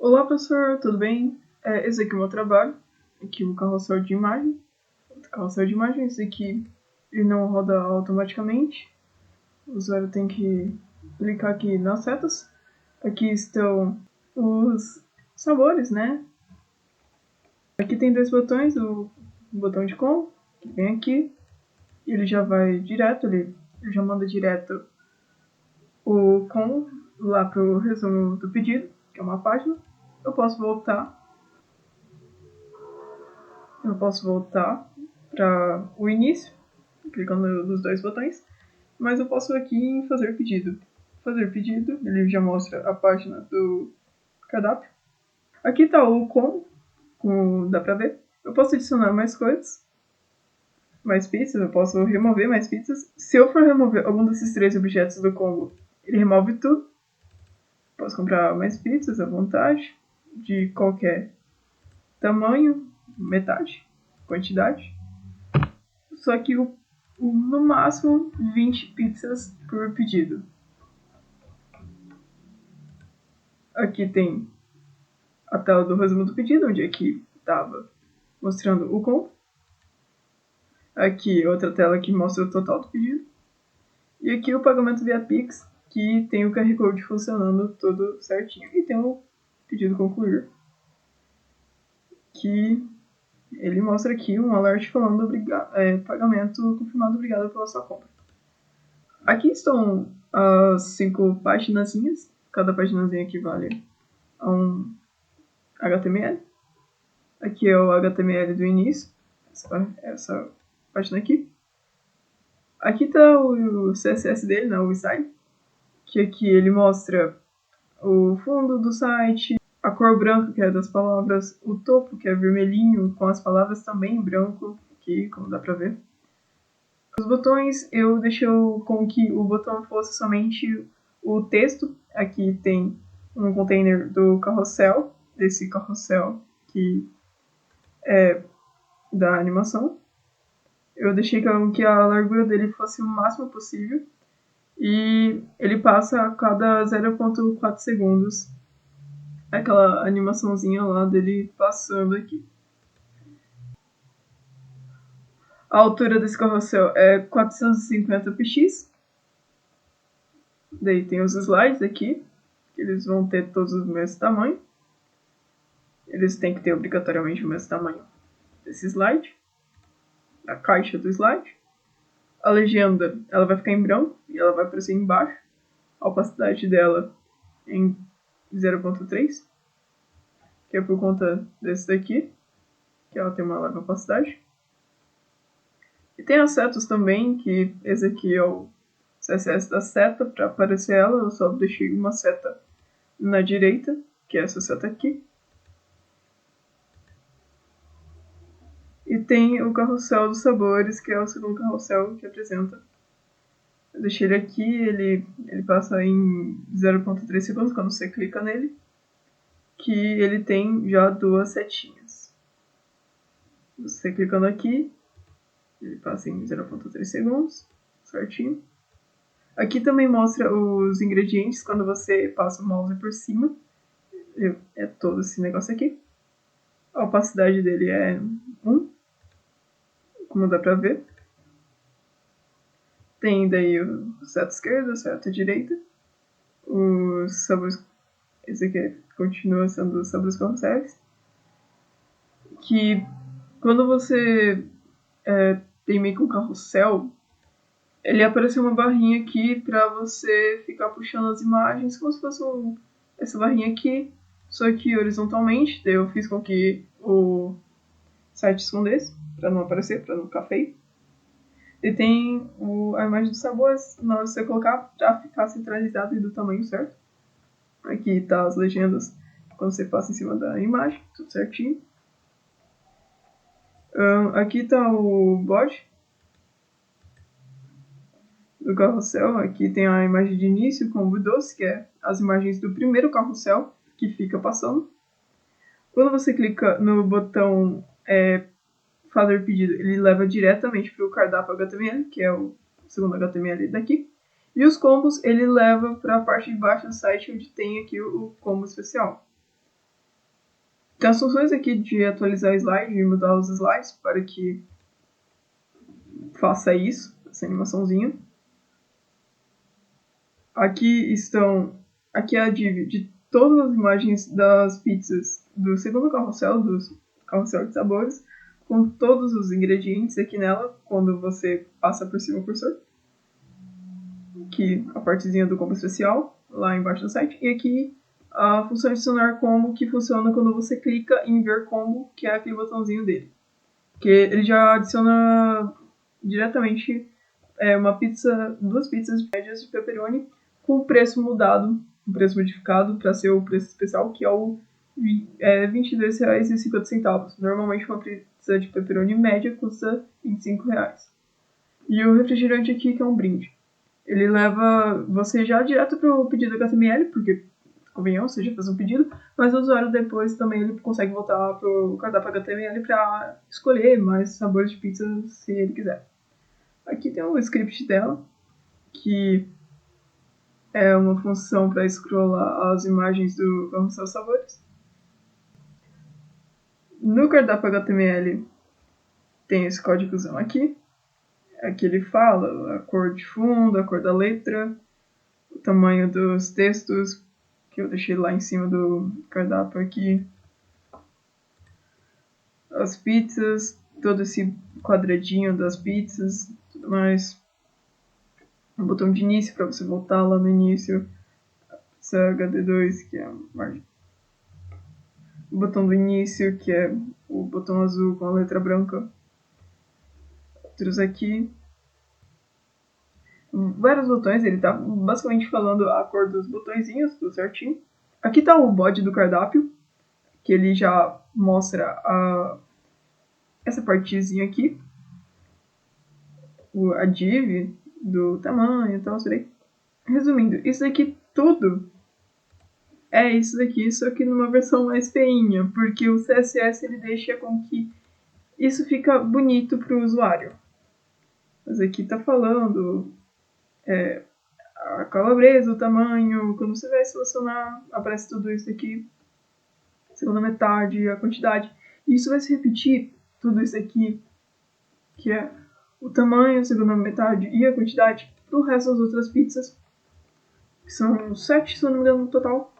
Olá, professor, tudo bem? Esse aqui é o meu trabalho. Aqui o carrossel de imagem. Esse aqui ele não roda automaticamente. O usuário tem que clicar aqui nas setas. Aqui estão os sabores, né? Aqui tem dois botões, o botão de com, que vem aqui. Ele já vai direto, ele já manda direto o com lá pro resumo do pedido, que é uma página. Eu posso voltar para o início, clicando nos dois botões, mas eu posso aqui em fazer pedido. Fazer pedido, ele já mostra a página do cardápio. Aqui está o como dá para ver. Eu posso adicionar mais coisas, mais pizzas, eu posso remover mais pizzas. Se eu for remover algum desses três objetos do combo, ele remove tudo. Posso comprar mais pizzas à vontade, de qualquer tamanho, metade, quantidade. Só que no máximo 20 pizzas por pedido. Aqui tem a tela do resumo do pedido, onde aqui estava mostrando o combo. Aqui outra tela que mostra o total do pedido. E aqui o pagamento via Pix, que tem o QR Code funcionando tudo certinho. E tem o pedido concluir, que ele mostra aqui um alert falando pagamento confirmado, obrigado pela sua compra. Aqui estão as 5 paginazinhas. Cada paginazinha equivale a um HTML. Aqui é o HTML do início, essa página aqui. Aqui está o CSS dele, né, o style, que aqui ele mostra o fundo do site, a cor branca, que é das palavras, o topo, que é vermelhinho, com as palavras também em branco, aqui, como dá pra ver. Os botões, eu deixei com que o botão fosse somente o texto. Aqui tem um container do carrossel, desse carrossel que é da animação. Eu deixei que a largura dele fosse o máximo possível. E ele passa a cada 0,4 segundos aquela animaçãozinha lá dele passando aqui. A altura desse carrossel é 450 px. Daí tem os slides aqui, que eles vão ter todos o mesmo tamanho. Eles têm que ter obrigatoriamente o mesmo tamanho desse slide, a caixa do slide. A legenda, ela vai ficar em branco e ela vai aparecer embaixo. A opacidade dela em 0,3, que é por conta desse daqui, que ela tem uma leve opacidade. E tem as setas também, que esse aqui é o CSS da seta. Para aparecer ela, eu só deixei uma seta na direita, que é essa seta aqui. E tem o carrossel dos sabores, que é o segundo carrossel que apresenta. Eu deixei ele aqui, ele passa em 0,3 segundos quando você clica nele, que ele tem já 2 setinhas. Você clicando aqui, ele passa em 0,3 segundos, certinho. Aqui também mostra os ingredientes quando você passa o mouse por cima. É todo esse negócio aqui. A opacidade dele é 1, como dá pra ver. Tem daí o seto esquerda, o seto direita. Os sabores. Esse aqui continua sendo os sabores carrosséis. Que quando você tem meio que um carrossel, ele apareceu uma barrinha aqui pra você ficar puxando as imagens, como se fosse essa barrinha aqui, só que horizontalmente. Daí eu fiz com que o site escondesse, pra não aparecer, pra não ficar feio. E tem a imagem dos sabores, na hora de você colocar, pra ficar centralizado e do tamanho certo. Aqui tá as legendas quando você passa em cima da imagem, tudo certinho. Aqui tá o bot do carrossel. Aqui tem a imagem de início com o doce, que é as imagens do primeiro carrossel que fica passando. Quando você clica no botão fazer pedido, ele leva diretamente para o cardápio HTML, que é o segundo HTML daqui. E os combos ele leva para a parte de baixo do site, onde tem aqui o combo especial. Tem as funções aqui de atualizar slide e mudar os slides para que faça isso, essa animaçãozinha. Aqui é a div de todas as imagens das pizzas do segundo carrossel, dos carrossel de sabores, com todos os ingredientes aqui nela, quando você passa por cima do cursor. Aqui a partezinha do combo especial, lá embaixo do site. E aqui a função adicionar combo, que funciona quando você clica em ver combo, que é aquele botãozinho dele. Que ele já adiciona diretamente duas pizzas médias de pepperoni com o preço mudado, o preço modificado para ser o preço especial, que é o R$22,50. Normalmente uma pizza de pepperoni média custa R$25. E o refrigerante aqui, que é um brinde. Ele leva você já direto para o pedido HTML, porque, convenhamos, você já fez um pedido, mas o usuário depois também ele consegue voltar para o cardápio HTML para escolher mais sabores de pizza se ele quiser. Aqui tem o script dela, que é uma função para scrollar as imagens do carrossel sabores. No cardápio HTML tem esse códigozão aqui. Aqui ele fala a cor de fundo, a cor da letra, o tamanho dos textos, que eu deixei lá em cima do cardápio aqui. As pizzas, todo esse quadradinho das pizzas, tudo mais. O botão de início para você voltar lá no início. Essa HD2, que é a margem. O botão do início, que é o botão azul com a letra branca. Outros aqui. Vários botões, ele tá basicamente falando a cor dos botõezinhos, tudo certinho. Aqui tá o body do cardápio, que ele já mostra essa partezinha aqui. A div do tamanho e tal, isso daí. Resumindo, isso daqui tudo é isso daqui, só que numa versão mais feinha, porque o CSS ele deixa com que isso fica bonito para o usuário. Mas aqui tá falando a calabresa, o tamanho, quando você vai selecionar, aparece tudo isso aqui, segunda metade, a quantidade. E isso vai se repetir, tudo isso aqui, que é o tamanho, segunda metade e a quantidade, pro resto das outras pizzas, que são 7, se eu não me engano, no total.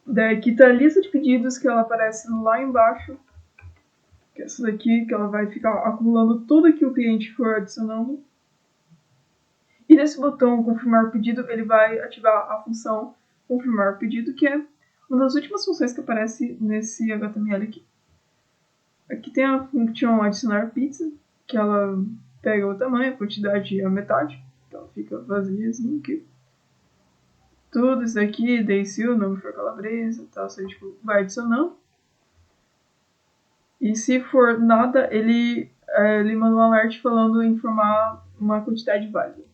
Daí aqui tá a lista de pedidos, que ela aparece lá embaixo, que é essa daqui, que ela vai ficar acumulando tudo que o cliente for adicionando. E nesse botão confirmar o pedido, ele vai ativar a função confirmar o pedido, que é uma das últimas funções que aparece nesse HTML aqui. Aqui tem a função adicionar pizza, que ela pega o tamanho, a quantidade e a metade. Então fica vazia assim aqui. Tudo isso daqui, daí se o nome for calabresa e tal, você tipo, vai adicionando. E se for nada, ele manda um alert falando informar uma quantidade válida.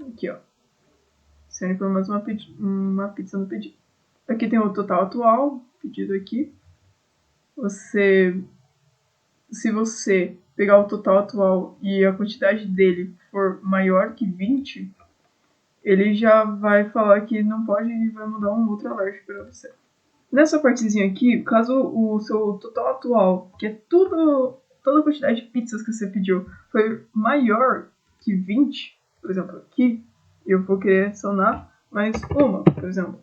Aqui, ó. Sendo por mais uma pizza no pedido. Aqui tem o total atual, pedido aqui. Se você pegar o total atual e a quantidade dele for maior que 20, ele já vai falar que não pode e vai mandar um outro alert para você. Nessa partezinha aqui, caso o seu total atual, que é toda a quantidade de pizzas que você pediu, for maior que 20, por exemplo, aqui, eu vou querer adicionar mais uma, por exemplo.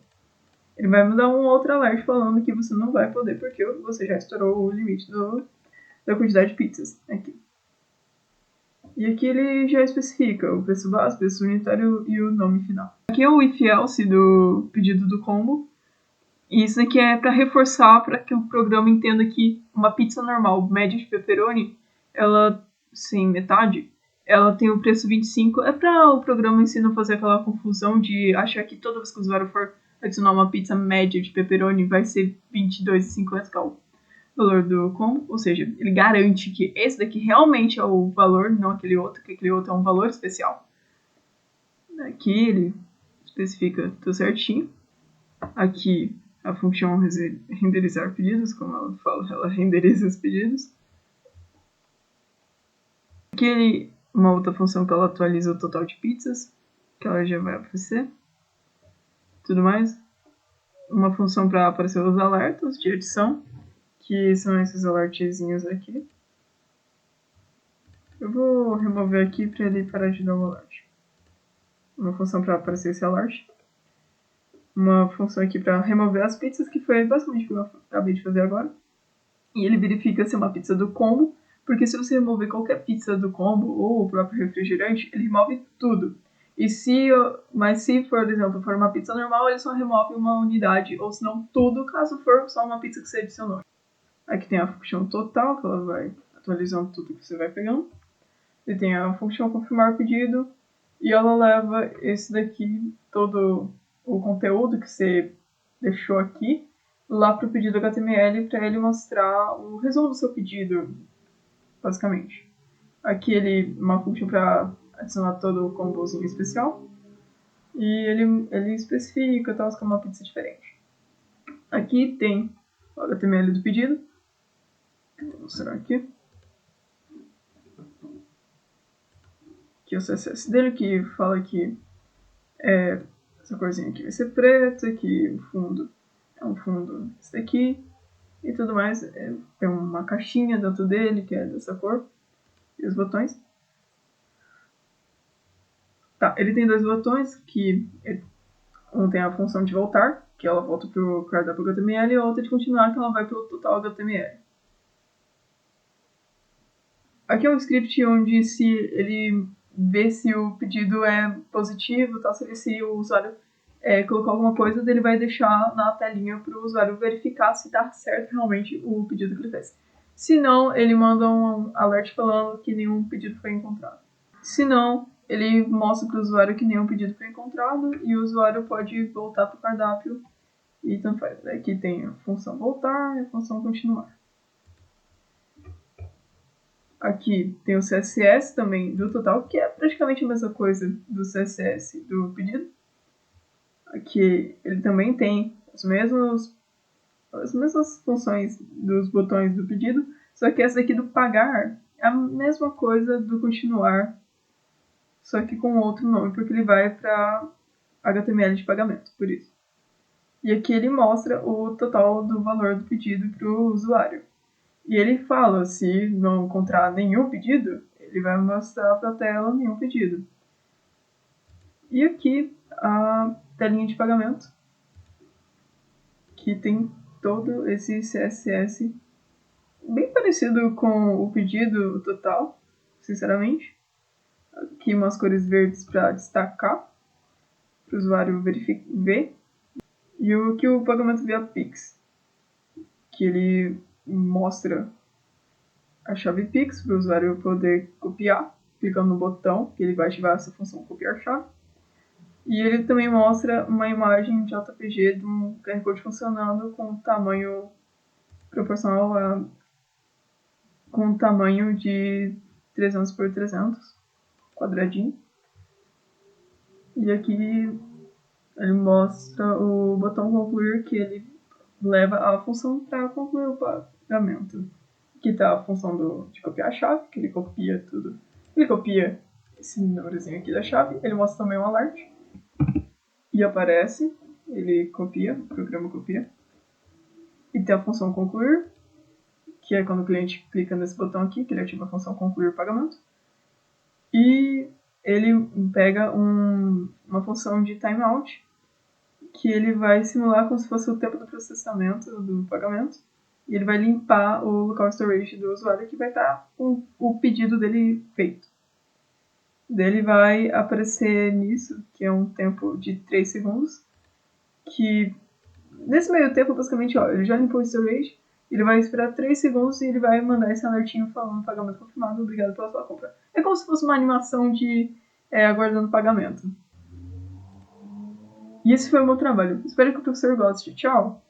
Ele vai mandar um outro alert falando que você não vai poder porque você já estourou o limite da quantidade de pizzas aqui. E aqui ele já especifica o preço base, preço unitário e o nome final. Aqui é o if else do pedido do combo. E isso aqui é para reforçar, para que o programa entenda que uma pizza normal, média de pepperoni, ela, sem metade, ela tem o preço 25. É para o programa em si não fazer aquela confusão de achar que toda vez que o usuário for adicionar uma pizza média de pepperoni vai ser R$22,50, que é o valor do combo. Ou seja, ele garante que esse daqui realmente é o valor, não aquele outro, que aquele outro é um valor especial. Aqui ele especifica tudo certinho. Aqui a função renderizar pedidos, como ela fala, ela renderiza os pedidos. Aqui uma outra função que ela atualiza o total de pizzas, que ela já vai aparecer. Tudo mais. Uma função para aparecer os alertas de edição. que são esses alertezinhos aqui. Eu vou remover aqui para ele parar de dar um alert. Uma função para aparecer esse alert. Uma função aqui para remover as pizzas, que foi basicamente o que eu acabei de fazer agora. E ele verifica se é uma pizza do combo, porque se você remover qualquer pizza do combo ou o próprio refrigerante, ele remove tudo. Mas se, por exemplo, for uma pizza normal, ele só remove uma unidade, ou se não tudo, caso for só uma pizza que você adicionou. Aqui tem a função total, que ela vai atualizando tudo que você vai pegando. E tem a função confirmar pedido, e ela leva esse daqui, todo o conteúdo que você deixou aqui, lá para o pedido HTML para ele mostrar o resumo do seu pedido, basicamente. Aqui uma função para adicionar todo o combozinho especial, e ele especifica tal, que é uma pizza diferente. Aqui tem o HTML do pedido, vou mostrar aqui. Aqui é o CSS dele, que fala que essa corzinha aqui vai ser preta, que o fundo é um fundo esse daqui, e tudo mais. Tem uma caixinha dentro dele, que é dessa cor, e os botões. Tá, ele tem dois botões, que um tem a função de voltar, que ela volta pro cardápio HTML, e a outra de continuar, que ela vai pro total HTML. Aqui é um script onde se ele vê se o pedido é positivo, tal, se o usuário colocou alguma coisa, ele vai deixar na telinha para o usuário verificar se está certo realmente o pedido que ele fez. Se não, ele manda um alert falando que nenhum pedido foi encontrado. Se não, ele mostra para o usuário que nenhum pedido foi encontrado e o usuário pode voltar para o cardápio e tanto faz. Aqui tem a função voltar e a função continuar. Aqui tem o CSS também do total, que é praticamente a mesma coisa do CSS do pedido. Aqui ele também tem as mesmas funções dos botões do pedido, só que essa aqui do pagar é a mesma coisa do continuar, só que com outro nome, porque ele vai para HTML de pagamento, por isso. E aqui ele mostra o total do valor do pedido para o usuário. E ele fala, se não encontrar nenhum pedido, ele vai mostrar para a tela nenhum pedido. E aqui a telinha de pagamento, que tem todo esse CSS bem parecido com o pedido total, sinceramente. Aqui umas cores verdes para destacar, para o usuário ver. E aqui o pagamento via Pix, que ele mostra a chave Pix para o usuário poder copiar, clicando no botão, que ele vai ativar essa função copiar chave. E ele também mostra uma imagem de JPG de um QR Code funcionando com tamanho proporcional com um tamanho de 300 por 300, quadradinho. E aqui ele mostra o botão concluir, que ele leva a função para concluir o pagamento. Aqui está a função de copiar a chave, que ele copia tudo. Ele copia esse númerozinho aqui da chave, ele mostra também um alert. E aparece, ele copia, o programa copia. E tem a função concluir, que é quando o cliente clica nesse botão aqui, que ele ativa a função concluir pagamento. E ele pega uma função de timeout, que ele vai simular como se fosse o tempo do processamento do pagamento. E ele vai limpar o local storage do usuário, que vai estar com o pedido dele feito. Daí ele vai aparecer nisso, que é um tempo de 3 segundos, que nesse meio tempo, basicamente, ele já limpou o storage, ele vai esperar 3 segundos e ele vai mandar esse alertinho falando pagamento confirmado, obrigado pela sua compra. É como se fosse uma animação de aguardando pagamento. E esse foi o meu trabalho. Espero que o professor goste. Tchau!